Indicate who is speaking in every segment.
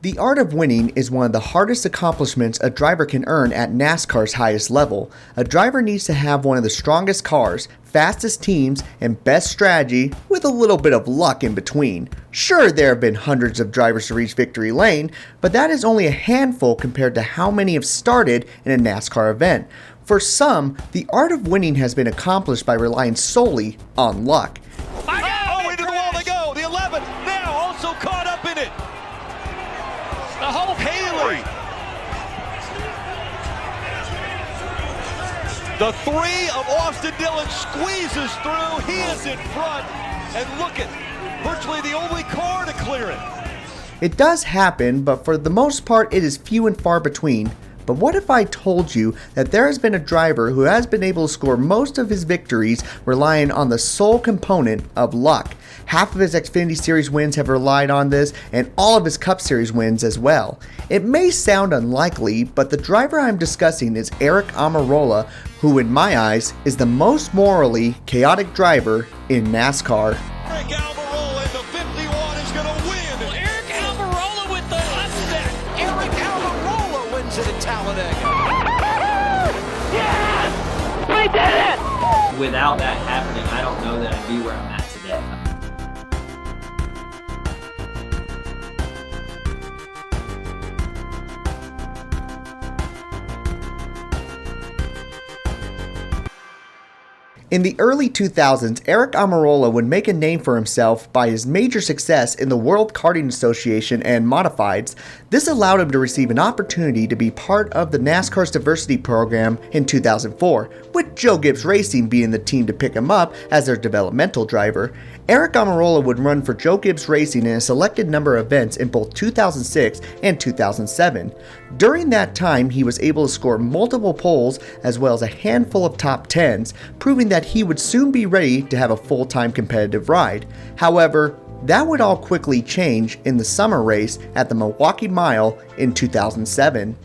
Speaker 1: The art of winning is one of the hardest accomplishments a driver can earn at NASCAR's highest level. A driver needs to have one of the strongest cars, fastest teams, and best strategy with a little bit of luck in between. Sure, there have been hundreds of drivers to reach victory lane, but that is only a handful compared to how many have started in a NASCAR event. For some, the art of winning has been accomplished by relying solely on luck.
Speaker 2: Into the wall they go. The 11 now also caught up in it. The whole Haley. The 3 of Austin Dillon squeezes through. He is in front. And look at virtually the only car to clear it.
Speaker 1: It does happen, but for the most part it is few and far between. But what if I told you that there has been a driver who has been able to score most of his victories relying on the sole component of luck? Half of his Xfinity Series wins have relied on this, and all of his Cup Series wins as well. It may sound unlikely, but the driver I'm discussing is Aric Almirola, who in my eyes is the most morally chaotic driver in NASCAR.
Speaker 2: Aric Almirola in the 51 is going to win. Aric Almirola with the upset. Aric Almirola wins it at Talladega.
Speaker 3: Yes! We did it!
Speaker 4: Without that happening, I don't know that I'd be where I'm at today.
Speaker 1: In the early 2000s, Aric Almirola would make a name for himself by his major success in the World Karting Association and Modifieds. This allowed him to receive an opportunity to be part of the NASCAR's diversity program in 2004, with Joe Gibbs Racing being the team to pick him up as their developmental driver. Aric Almirola would run for Joe Gibbs Racing in a selected number of events in both 2006 and 2007. During that time, he was able to score multiple poles as well as a handful of top 10s, proving that he would soon be ready to have a full-time competitive ride. However, that would all quickly change in the summer race at the Milwaukee Mile in 2007.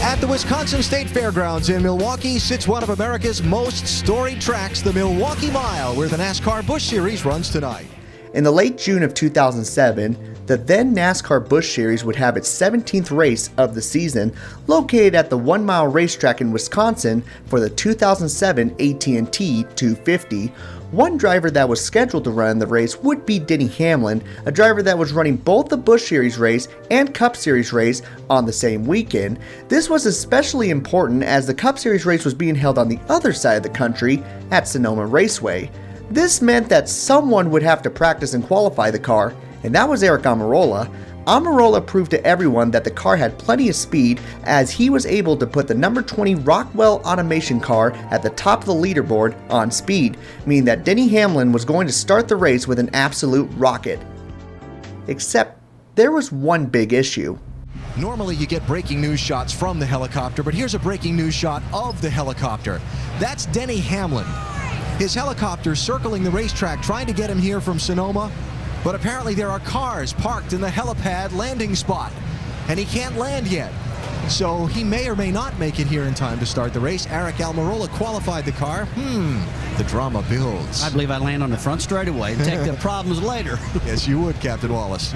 Speaker 5: At the Wisconsin State Fairgrounds in Milwaukee sits one of America's most storied tracks, the Milwaukee Mile, where the NASCAR Busch Series runs tonight.
Speaker 1: In the late June of 2007, the then NASCAR Busch Series would have its 17th race of the season, located at the 1 Mile racetrack in Wisconsin for the 2007 AT&T 250. One driver that was scheduled to run the race would be Denny Hamlin, a driver that was running both the Busch Series race and Cup Series race on the same weekend. This was especially important as the Cup Series race was being held on the other side of the country at Sonoma Raceway. This meant that someone would have to practice and qualify the car, and that was Aric Almirola. Almirola proved to everyone that the car had plenty of speed as he was able to put the number 20 Rockwell Automation car at the top of the leaderboard on speed, meaning that Denny Hamlin was going to start the race with an absolute rocket. Except there was one big issue.
Speaker 5: Normally you get breaking news shots from the helicopter, but here's a breaking news shot of the helicopter. That's Denny Hamlin. His helicopter circling the racetrack trying to get him here from Sonoma, but apparently there are cars parked in the helipad landing spot, and he can't land yet. So he may or may not make it here in time to start the race. Aric Almirola qualified the car. The drama builds.
Speaker 6: I believe I'd land on the front straightaway and take the problems later.
Speaker 5: Yes, you would, Captain Wallace.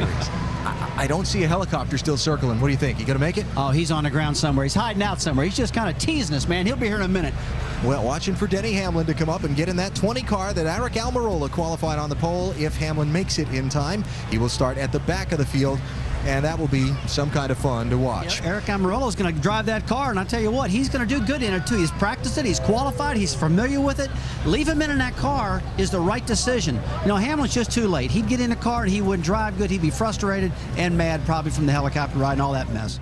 Speaker 5: I don't see a helicopter still circling. What do you think? You gonna make it?
Speaker 6: Oh, he's on the ground somewhere. He's hiding out somewhere. He's just kind of teasing us, man. He'll be here in a minute.
Speaker 5: Well, watching for Denny Hamlin to come up and get in that 20 car that Aric Almirola qualified on the pole. If Hamlin makes it in time, he will start at the back of the field, and that will be some kind of fun to watch.
Speaker 6: Yeah, Aric Almirola is going to drive that car, and I tell you what, he's going to do good in it too. He's practiced it, he's qualified, he's familiar with it. Leave him in that car is the right decision. You know, Hamlin's just too late. He'd get in the car and he wouldn't drive good. He'd be frustrated and mad probably from the helicopter ride and all that mess.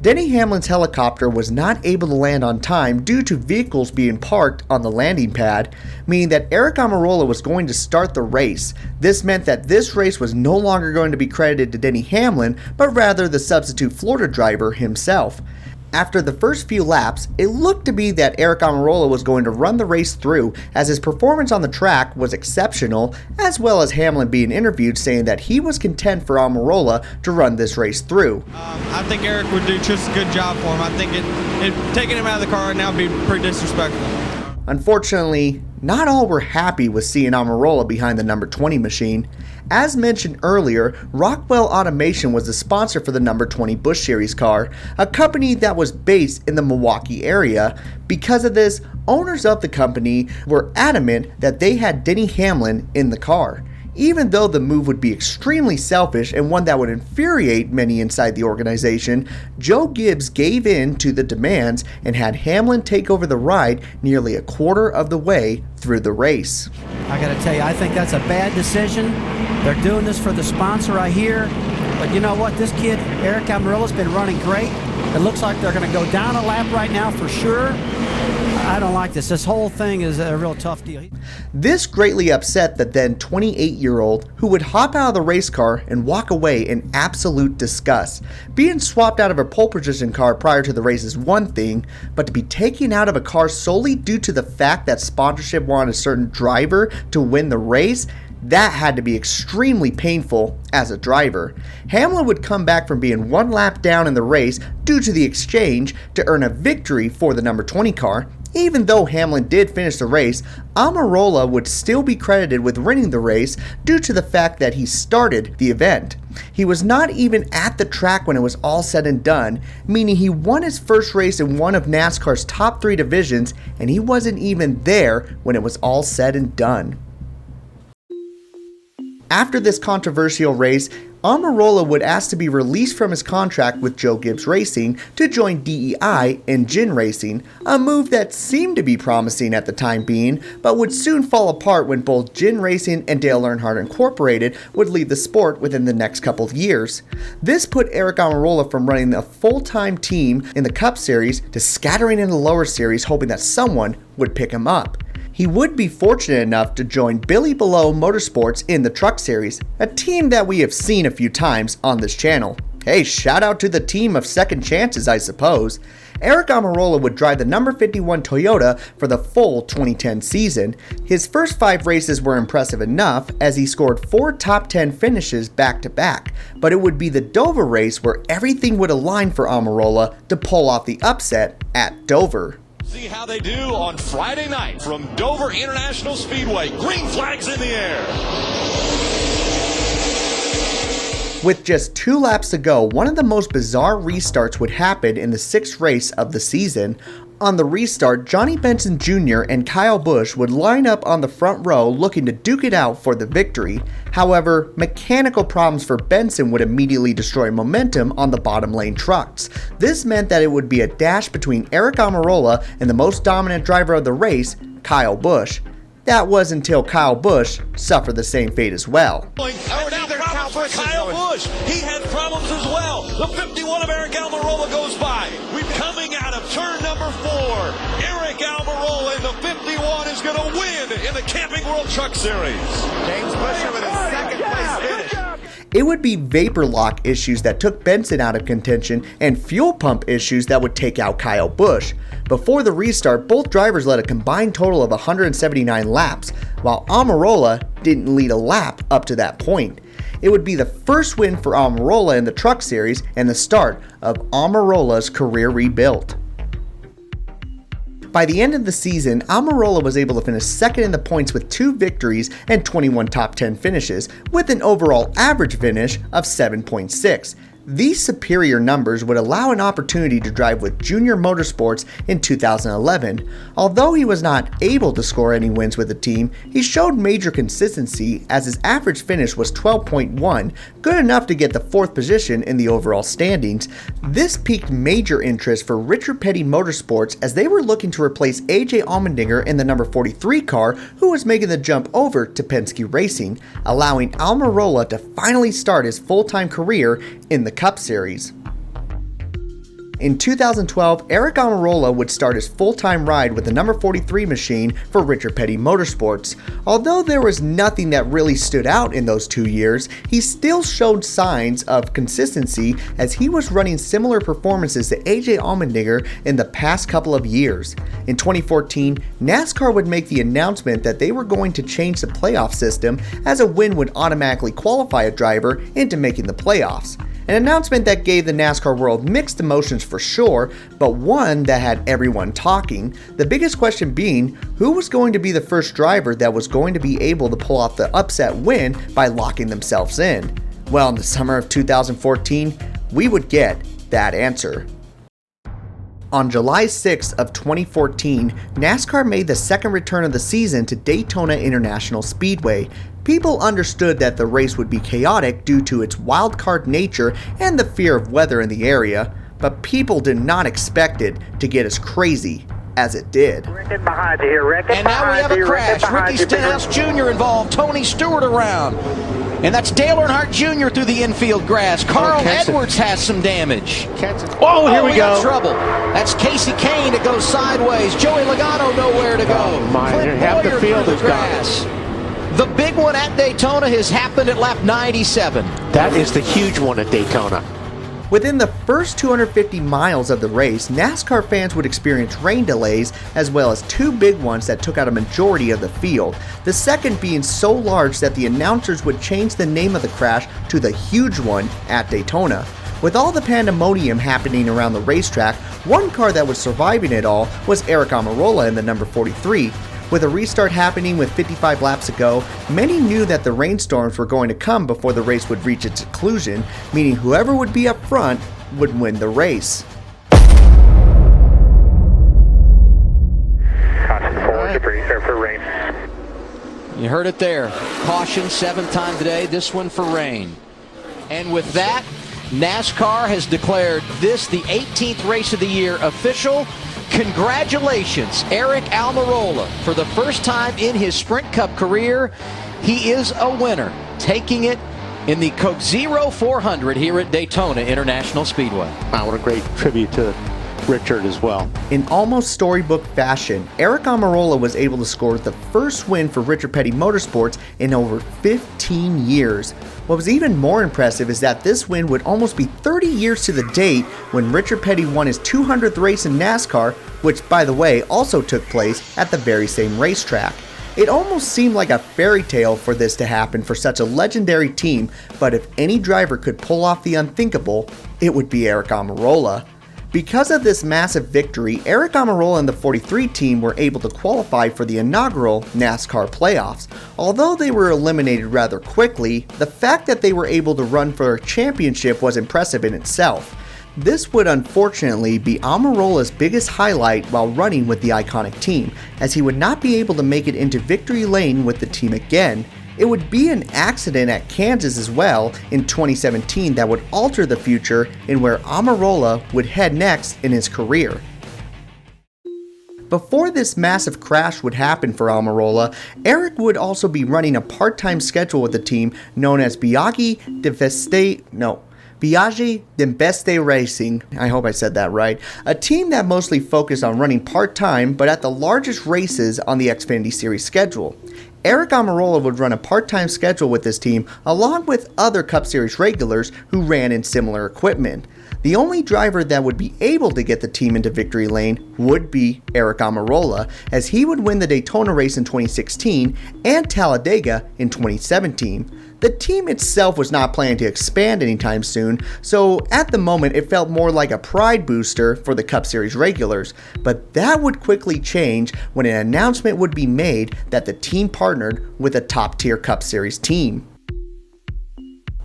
Speaker 1: Denny Hamlin's helicopter was not able to land on time due to vehicles being parked on the landing pad, meaning that Aric Almirola was going to start the race. This meant that this race was no longer going to be credited to Denny Hamlin, but rather the substitute Florida driver himself. After the first few laps, it looked to be that Aric Almirola was going to run the race through, as his performance on the track was exceptional, as well as Hamlin being interviewed saying that he was content for Almirola to run this race through.
Speaker 7: I think Aric would do just a good job for him. I think taking him out of the car right now would be pretty disrespectful.
Speaker 1: Unfortunately, not all were happy with seeing Almirola behind the number 20 machine. As mentioned earlier, Rockwell Automation was the sponsor for the number 20 Busch Series car, a company that was based in the Milwaukee area. Because of this, owners of the company were adamant that they had Denny Hamlin in the car. Even though the move would be extremely selfish and one that would infuriate many inside the organization, Joe Gibbs gave in to the demands and had Hamlin take over the ride nearly a quarter of the way through the race.
Speaker 6: I got to tell you, I think that's a bad decision. They're doing this for the sponsor, I hear. But you know what? This kid, Aric Almirola, has been running great. It looks like they're going to go down a lap right now for sure. I don't like this. This whole thing is a real tough deal.
Speaker 1: This greatly upset the then 28-year-old, who would hop out of the race car and walk away in absolute disgust. Being swapped out of a pole position car prior to the race is one thing, but to be taken out of a car solely due to the fact that sponsorship wanted a certain driver to win the race, that had to be extremely painful as a driver. Hamlin would come back from being one lap down in the race due to the exchange to earn a victory for the number 20 car. Even though Hamlin did finish the race, Almirola would still be credited with winning the race due to the fact that he started the event. He was not even at the track when it was all said and done, meaning he won his first race in one of NASCAR's top 3 divisions, and he wasn't even there when it was all said and done. After this controversial race, Almirola would ask to be released from his contract with Joe Gibbs Racing to join DEI and Gin Racing, a move that seemed to be promising at the time being, but would soon fall apart when both Gin Racing and Dale Earnhardt Incorporated would leave the sport within the next couple of years. This put Aric Almirola from running a full-time team in the Cup Series to scattering in the lower series, hoping that someone would pick him up. He would be fortunate enough to join Billy Below Motorsports in the Truck Series, a team that we have seen a few times on this channel. Hey, shout out to the team of second chances, I suppose. Aric Almirola would drive the number 51 Toyota for the full 2010 season. His first 5 races were impressive enough, as he scored 4 top 10 finishes back to back, but it would be the Dover race where everything would align for Almirola to pull off the upset at Dover.
Speaker 2: See how they do on Friday night from Dover International Speedway. Green flags in the air.
Speaker 1: With just 2 laps to go, one of the most bizarre restarts would happen in the 6th race of the season. On the restart, Johnny Benson Jr. and Kyle Busch would line up on the front row looking to duke it out for the victory. However, mechanical problems for Benson would immediately destroy momentum on the bottom lane trucks. This meant that it would be a dash between Aric Almirola and the most dominant driver of the race, Kyle Busch. That was until Kyle Busch suffered the same fate as well.
Speaker 2: Kyle Busch, he had problems as well. The 51 of Aric Almirola goes by. We're coming out of turn number 4. Aric Almirola in the 51 is going to win in the Camping World Truck Series. James Buescher with a second place finish.
Speaker 1: It would be vapor lock issues that took Benson out of contention and fuel pump issues that would take out Kyle Busch. Before the restart, both drivers led a combined total of 179 laps, while Almirola didn't lead a lap up to that point. It would be the first win for Almirola in the Truck Series and the start of Almirola's career rebuild. By the end of the season, Almirola was able to finish second in the points with 2 victories and 21 top 10 finishes, with an overall average finish of 7.6. These superior numbers would allow an opportunity to drive with Junior Motorsports in 2011. Although he was not able to score any wins with the team, he showed major consistency as his average finish was 12.1, good enough to get the 4th position in the overall standings. This piqued major interest for Richard Petty Motorsports as they were looking to replace AJ Allmendinger in the number 43 car, who was making the jump over to Penske Racing, allowing Almirola to finally start his full-time career in the Cup Series. In 2012, Aric Almirola would start his full-time ride with the number 43 machine for Richard Petty Motorsports. Although there was nothing that really stood out in those 2 years, he still showed signs of consistency as he was running similar performances to AJ Allmendinger in the past couple of years. In 2014, NASCAR would make the announcement that they were going to change the playoff system, as a win would automatically qualify a driver into making the playoffs. An announcement that gave the NASCAR world mixed emotions for sure, but one that had everyone talking. The biggest question being, who was going to be the first driver that was going to be able to pull off the upset win by locking themselves in? Well, in the summer of 2014, we would get that answer. On July 6th of 2014, NASCAR made the second return of the season to Daytona International Speedway. People understood that the race would be chaotic due to its wildcard nature and the fear of weather in the area, but people did not expect it to get as crazy as it did.
Speaker 8: And now we have a crash. Ricky Stenhouse Jr. involved. Tony Stewart around. And that's Dale Earnhardt Jr. through the infield grass. Carl Edwards has some damage.
Speaker 9: Oh, here we go.
Speaker 8: Got trouble. That's Casey Kane that goes sideways. Joey Logano nowhere to go.
Speaker 9: Oh, my. Half the field is gone.
Speaker 8: The big one at Daytona has happened at lap 97.
Speaker 9: That is the huge one at Daytona.
Speaker 1: Within the first 250 miles of the race, NASCAR fans would experience rain delays as well as two big ones that took out a majority of the field. The second being so large that the announcers would change the name of the crash to the huge one at Daytona. With all the pandemonium happening around the racetrack, one car that was surviving it all was Aric Almirola in the number 43. With a restart happening with 55 laps to go, many knew that the rainstorms were going to come before the race would reach its conclusion, meaning whoever would be up front would win the race.
Speaker 8: You heard it there. Caution, seventh time today, this one for rain. And with that, NASCAR has declared this the 18th race of the year official. Congratulations, Aric Almirola. For the first time in his Sprint Cup career, he is a winner, taking it in the Coke Zero 400 here at Daytona International Speedway.
Speaker 9: Wow, what a great tribute to Richard as well.
Speaker 1: In almost storybook fashion, Aric Almirola was able to score the first win for Richard Petty Motorsports in over 15 years. What was even more impressive is that this win would almost be 30 years to the date when Richard Petty won his 200th race in NASCAR, which, by the way, also took place at the very same racetrack. It almost seemed like a fairy tale for this to happen for such a legendary team, but if any driver could pull off the unthinkable, it would be Aric Almirola. Because of this massive victory, Aric Almirola and the 43 team were able to qualify for the inaugural NASCAR playoffs. Although they were eliminated rather quickly, the fact that they were able to run for a championship was impressive in itself. This would unfortunately be Almirola's biggest highlight while running with the iconic team, as he would not be able to make it into victory lane with the team again. It would be an accident at Kansas as well in 2017 that would alter the future in where Almirola would head next in his career. Before this massive crash would happen for Almirola, Aric would also be running a part-time schedule with the team known as Biaggi d'Investe Racing, I hope I said that right, a team that mostly focused on running part-time but at the largest races on the Xfinity Series schedule. Aric Almirola would run a part-time schedule with this team along with other Cup Series regulars who ran in similar equipment. The only driver that would be able to get the team into victory lane would be Aric Almirola, as he would win the Daytona race in 2016 and Talladega in 2017. The team itself was not planning to expand anytime soon, so at the moment it felt more like a pride booster for the Cup Series regulars, but that would quickly change when an announcement would be made that the team partnered with a top-tier Cup Series team.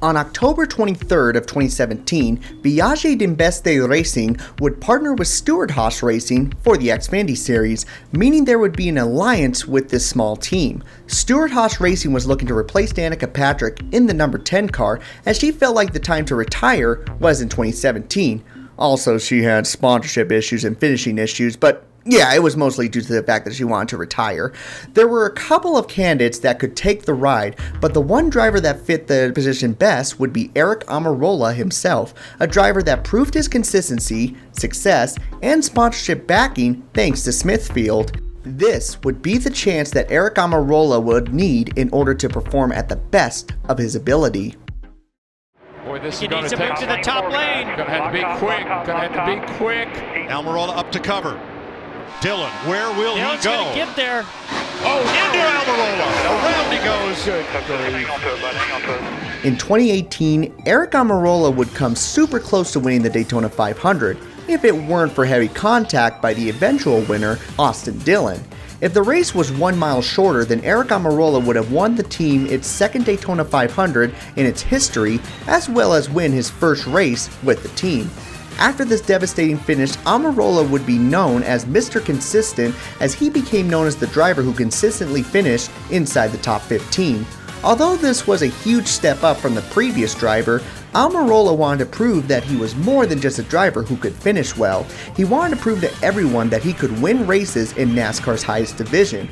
Speaker 1: On October 23rd of 2017, Biaggi d'Investe Racing would partner with Stewart-Haas Racing for the Xfinity Series, meaning there would be an alliance with this small team. Stewart-Haas Racing was looking to replace Danica Patrick in the number 10 car, as she felt like the time to retire was in 2017. Also, she had sponsorship issues and finishing issues, but yeah, it was mostly due to the fact that she wanted to retire. There were a couple of candidates that could take the ride, but the one driver that fit the position best would be Aric Almirola himself, a driver that proved his consistency, success, and sponsorship backing thanks to Smithfield. This would be the chance that Aric Almirola would need in order to perform at the best of his ability.
Speaker 10: Boy, this is going to take
Speaker 7: to the top lane.
Speaker 10: Going to have to be quick. Going to have to be quick.
Speaker 2: Almirola up to cover. Dillon, where will he go?
Speaker 7: Going to get there.
Speaker 2: Oh, into Almirola. Around he goes.
Speaker 1: In 2018, Aric Almirola would come super close to winning the Daytona 500 if it weren't for heavy contact by the eventual winner, Austin Dillon. If the race was 1 mile shorter, then Aric Almirola would have won the team its second Daytona 500 in its history, as well as win his first race with the team. After this devastating finish, Almirola would be known as Mr. Consistent, as he became known as the driver who consistently finished inside the top 15. Although this was a huge step up from the previous driver, Almirola wanted to prove that he was more than just a driver who could finish well. He wanted to prove to everyone that he could win races in NASCAR's highest division.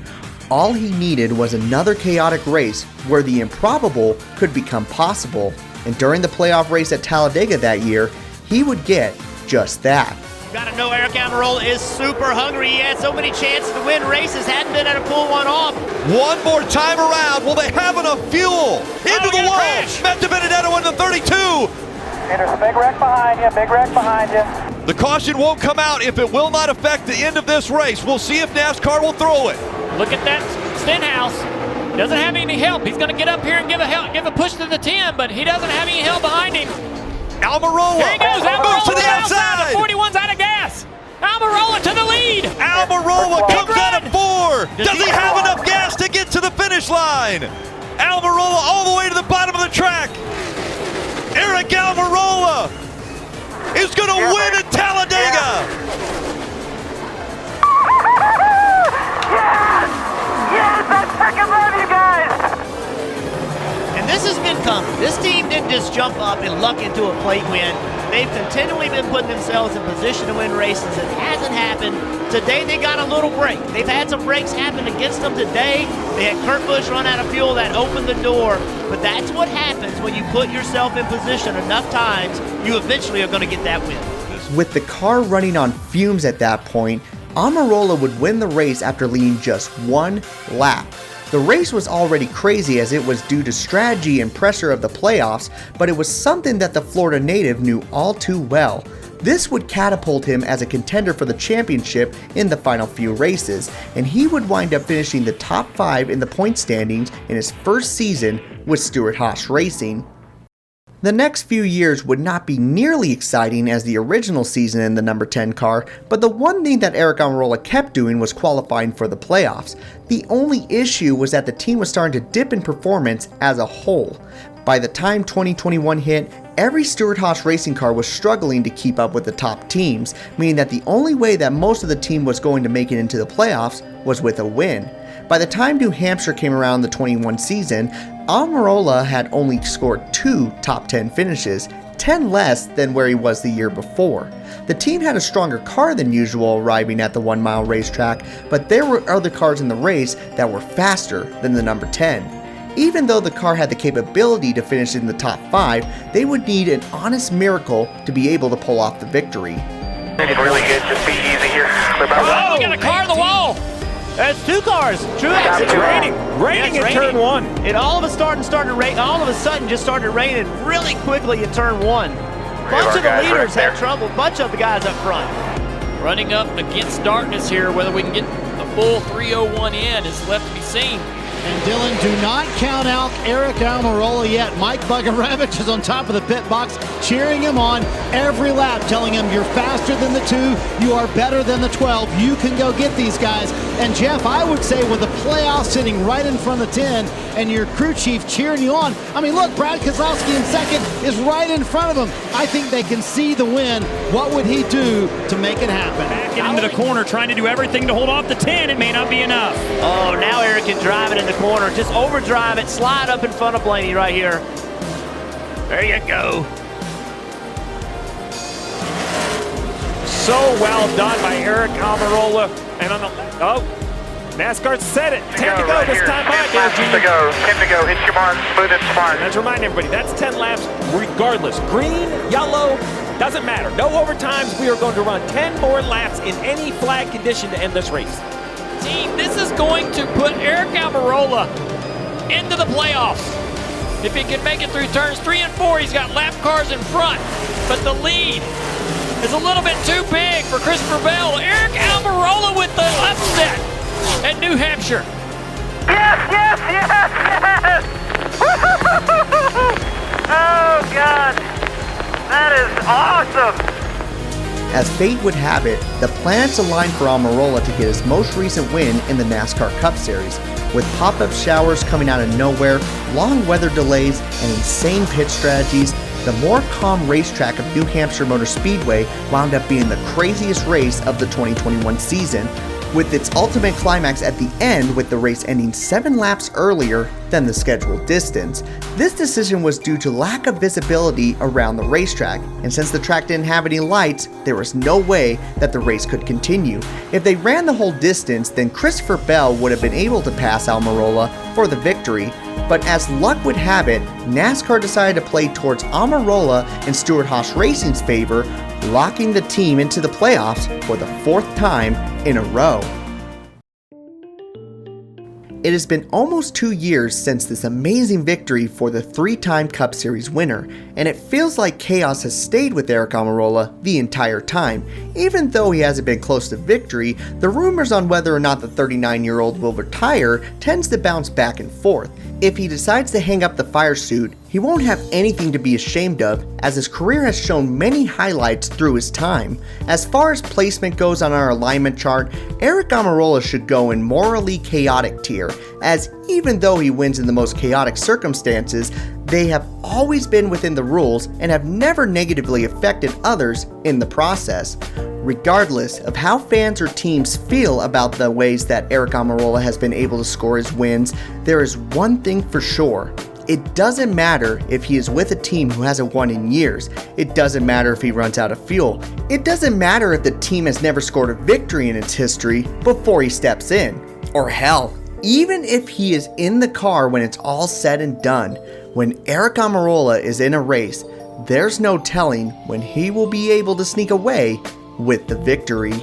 Speaker 1: All he needed was another chaotic race where the improbable could become possible. And during the playoff race at Talladega that year, he would get just that.
Speaker 11: Got to know Aric Almirola is super hungry. He had so many chances to win races, hadn't been able to pull one off.
Speaker 2: One more time around. Will they have enough fuel? Into the wall. Matt DiBenedetto in the 32.
Speaker 12: There's a big wreck behind you, big wreck behind you.
Speaker 2: The caution won't come out if it will not affect the end of this race. We'll see if NASCAR will throw it.
Speaker 3: Look at that Stenhouse. Doesn't have any help. He's going to get up here and give a push to the 10, but he doesn't have any help behind him.
Speaker 2: Almirola.
Speaker 3: There he goes. Almirola
Speaker 2: to the outside.
Speaker 3: The 41's out of gas. Almirola to the lead.
Speaker 2: Almirola comes out of 4. Does he have enough gas to get to the finish line? Almirola all the way to the bottom of the track. Aric Almirola is going to win at Talladega.
Speaker 12: Yes, I freaking love you guys.
Speaker 11: And this has been coming. This team didn't just jump up and luck into a plate win. They've continually been putting themselves in position to win races. It hasn't happened. Today they got a little break. They've had some breaks happen against them today. They had Kurt Busch run out of fuel that opened the door. But that's what happens when you put yourself in position enough times. You eventually are going to get that win.
Speaker 1: With the car running on fumes at that point, Almirola would win the race after leading just one lap. The race was already crazy as it was due to strategy and pressure of the playoffs, but it was something that the Florida native knew all too well. This would catapult him as a contender for the championship in the final few races, and he would wind up finishing the top 5 in the point standings in his first season with Stewart-Haas Racing. The next few years would not be nearly exciting as the original season in the number 10 car, but the one thing that Aric Almirola kept doing was qualifying for the playoffs. The only issue was that the team was starting to dip in performance as a whole. By the time 2021 hit, every Stewart-Haas racing car was struggling to keep up with the top teams, meaning that the only way that most of the team was going to make it into the playoffs was with a win. By the time New Hampshire came around the 21 season, Almirola had only scored 2 top 10 finishes, 10 less than where he was the year before. The team had a stronger car than usual arriving at the 1 mile racetrack, but there were other cars in the race that were faster than the number 10. Even though the car had the capability to finish in the top 5, they would need an honest miracle to be able to pull off the victory.
Speaker 12: It's really good, just be easy here.
Speaker 3: Oh, we got a car on the wall.
Speaker 11: That's 2 cars. Truex.
Speaker 10: It's raining. Raining in turn 1.
Speaker 11: It all of a sudden just started raining really quickly in turn 1. Bunch of the leaders had trouble. Bunch of the guys up front.
Speaker 3: Running up against darkness here. Whether we can get a full 301 in is left to be seen.
Speaker 6: And Dylan, do not count out Aric Almirola yet. Mike Bugaravich is on top of the pit box, cheering him on every lap, telling him you're faster than the 2, you are better than the 12, you can go get these guys. And Jeff, I would say with the playoff sitting right in front of the 10 and your crew chief cheering you on, I mean, look, Brad Keselowski in second is right in front of him. I think they can see the win. What would he do to make it happen?
Speaker 3: Back into the corner, trying to do everything to hold off the 10. It may not be enough.
Speaker 11: Oh, now Aric can drive it in the corner. Just overdrive it, slide up in front of Blaney right here. There you go.
Speaker 10: So well done by Aric Almirola. And on the NASCAR said it. 10 to go this time by there, Junior.
Speaker 12: 10 to go. 10 to go. Hit your mark. Smooth and smart.
Speaker 10: Let's remind everybody, that's 10 laps regardless. Green, yellow, doesn't matter. No overtimes. We are going to run 10 more laps in any flag condition to end this race.
Speaker 3: Team, this is going to put Aric Almirola into the playoffs. If he can make it through turns 3 and 4, he's got lap cars in front, but the lead is a little bit too big for Christopher Bell. Aric Almirola with the upset at New Hampshire.
Speaker 12: Yes, yes, yes, yes! Oh, God. That is awesome.
Speaker 1: As fate would have it, the planets aligned for Almirola to get his most recent win in the NASCAR Cup Series. With pop-up showers coming out of nowhere, long weather delays, and insane pit strategies, the more calm racetrack of New Hampshire Motor Speedway wound up being the craziest race of the 2021 season, with its ultimate climax at the end with the race ending 7 laps earlier than the scheduled distance. This decision was due to lack of visibility around the racetrack, and since the track didn't have any lights, there was no way that the race could continue. If they ran the whole distance, then Christopher Bell would have been able to pass Almirola for the victory, but as luck would have it, NASCAR decided to play towards Almirola and Stewart-Haas Racing's favor, locking the team into the playoffs for the 4th time in a row. It has been almost 2 years since this amazing victory for the 3-time Cup Series winner, and it feels like chaos has stayed with Aric Almirola the entire time. Even though he hasn't been close to victory, the rumors on whether or not the 39-year-old will retire tends to bounce back and forth. If he decides to hang up the fire suit, he won't have anything to be ashamed of, as his career has shown many highlights through his time. As far as placement goes on our alignment chart, Aric Almirola should go in morally chaotic tier, as even though he wins in the most chaotic circumstances, they have always been within the rules and have never negatively affected others in the process. Regardless of how fans or teams feel about the ways that Aric Almirola has been able to score his wins, there is one thing for sure. It doesn't matter if he is with a team who hasn't won in years. It doesn't matter if he runs out of fuel. It doesn't matter if the team has never scored a victory in its history before he steps in. Or hell, even if he is in the car when it's all said and done, when Aric Almirola is in a race, there's no telling when he will be able to sneak away with the victory.